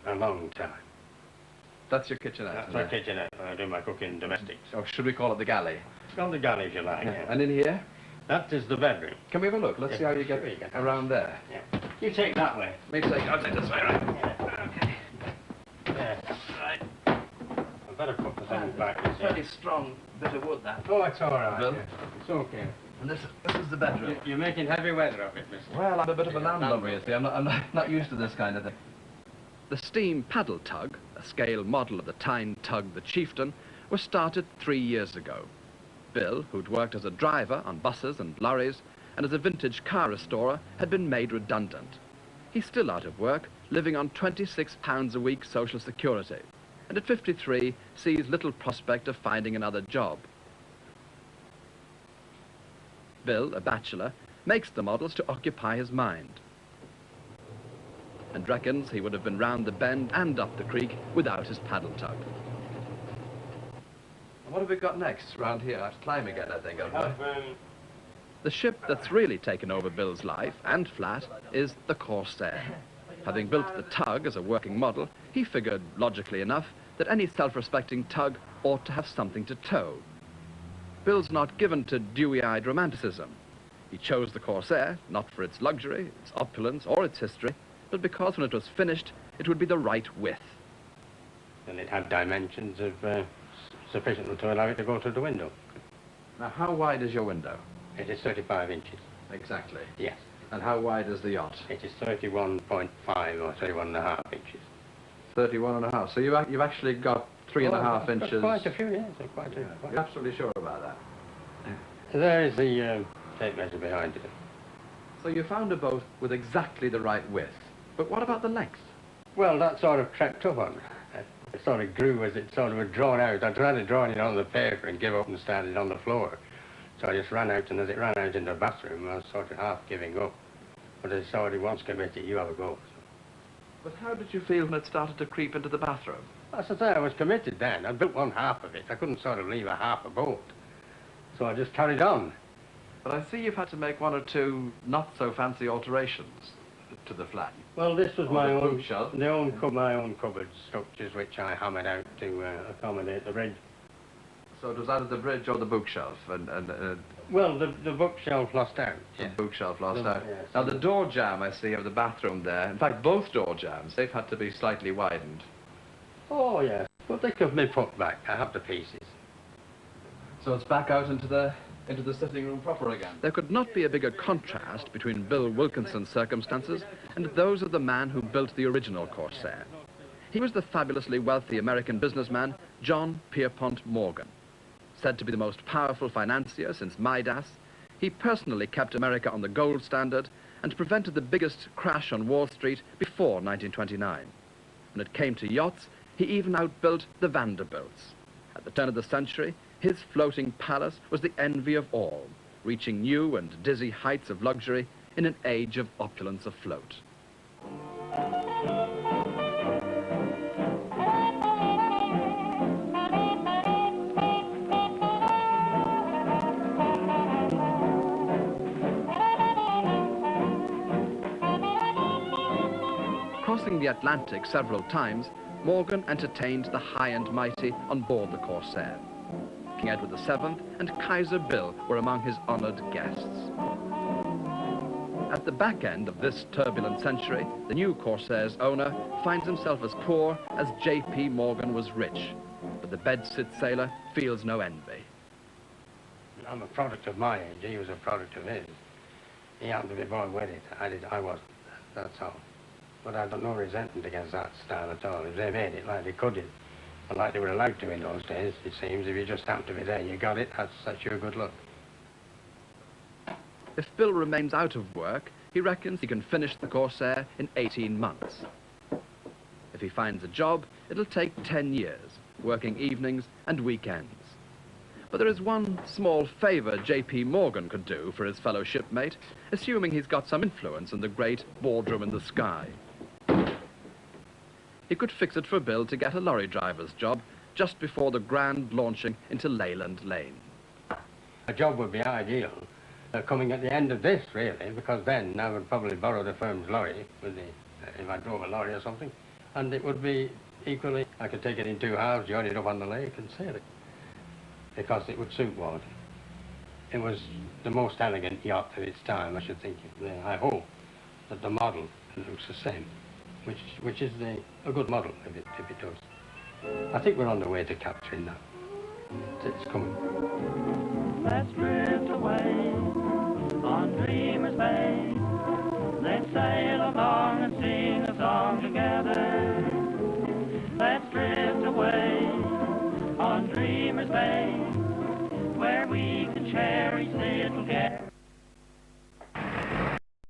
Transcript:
A long time. That's your kitchenette? That's my kitchenette. I do my cooking domestics. Oh, should we call it the galley? It's called the galley, if you like, yeah. And in here? That is the bedroom. Can we have a look? Let's see how you get around there. Yeah. You take that way. I'll take this way, right? Yeah. Okay. Yeah. Right. I better put the things back. It's a fairly strong bit of wood, that. Oh, it's all right. Bill? Yeah. It's okay. And this is the bedroom. You're making heavy weather of it, mister. Well, I'm a bit of a landlubber, you see. I'm not used to this kind of thing. The steam paddle tug, a scale model of the Tyne tug, the Chieftain, was started 3 years ago. Bill, who'd worked as a driver on buses and lorries and as a vintage car restorer, had been made redundant. He's still out of work, living on £26 a week social security, and at 53 sees little prospect of finding another job. Bill, a bachelor, makes the models to occupy his mind and reckons he would have been round the bend and up the creek without his paddle tug. What have we got next round here? I have to climb again, I think, haven't I? The ship that's really taken over Bill's life and flat is the Corsair. Having built the tug as a working model, he figured, logically enough, that any self-respecting tug ought to have something to tow. Bill's not given to dewy-eyed romanticism. He chose the Corsair, not for its luxury, its opulence, or its history, but because when it was finished, it would be the right width. And it had dimensions of sufficient to allow it to go through the window. Now, how wide is your window? It is 35 inches. Exactly. Yes. And how wide is the yacht? It is 31.5 or 31.5 inches. 31.5. So you've actually got 3.5 inches. Quite a few, yes. You're absolutely sure about that? There is the tape measure behind it. So you found a boat with exactly the right width. But what about the length? Well, that sort of crept up on me. It sort of grew as it sort of was drawn out. I tried to draw it on the paper and give up and stand it on the floor. So I just ran out, and as it ran out in the bathroom, I was sort of half giving up. But as somebody once committed, you have a go. But how did you feel when it started to creep into the bathroom? As I say, I was committed then. I built one half of it. I couldn't sort of leave a half a boat. So I just carried on. But I see you've had to make 1 or 2 not-so-fancy alterations to the flat. Well, this was my own, my own cupboard structures, which I hammered out to accommodate the bridge. So it was out of the bridge or the bookshelf? Well, the bookshelf lost out. Yeah. The bookshelf lost out. Yes. Now, the door jamb, I see, of the bathroom there, in fact, both door jambs, they've had to be slightly widened. Oh, yes. But they could be put back. I have the pieces. So it's back out into the sitting room proper again. There could not be a bigger contrast between Bill Wilkinson's circumstances and those of the man who built the original Corsair. He was the fabulously wealthy American businessman John Pierpont Morgan. Said to be the most powerful financier since Midas, he personally kept America on the gold standard and prevented the biggest crash on Wall Street before 1929. When it came to yachts, he even outbuilt the Vanderbilts. At the turn of the century, his floating palace was the envy of all, reaching new and dizzy heights of luxury in an age of opulence afloat. Crossing the Atlantic several times, Morgan entertained the high and mighty on board the Corsair. King Edward VII and Kaiser Bill were among his honoured guests. At the back end of this turbulent century, the new Corsair's owner finds himself as poor as J.P. Morgan was rich, but the bedsit sailor feels no envy. I'm a product of my age. He was a product of his. He happened to be born with it. I wasn't. That's all. But I've got no resentment against that style at all. If they made it like they could it, and like they were allowed to in those days, it seems, if you just happened to be there, you got it, that's your good luck. If Bill remains out of work, he reckons he can finish the Corsair in 18 months. If he finds a job, it'll take 10 years, working evenings and weekends. But there is one small favour J.P. Morgan could do for his fellow shipmate, assuming he's got some influence in the great boardroom in the sky. He could fix it for Bill to get a lorry driver's job just before the grand launching into Leyland Lane. A job would be ideal, coming at the end of this, really, because then I would probably borrow the firm's lorry with if I drove a lorry or something, And it would be equally, I could take it in two halves, join it up on the lake and sail it, because it would suit water. It was the most elegant yacht of its time, I should think. I hope that the model looks the same, which is a good model if it does. I think we're on the way to capturing that. It's coming. Let's drift away on Dreamer's Bay. Let's sail along and sing a song together. Let's drift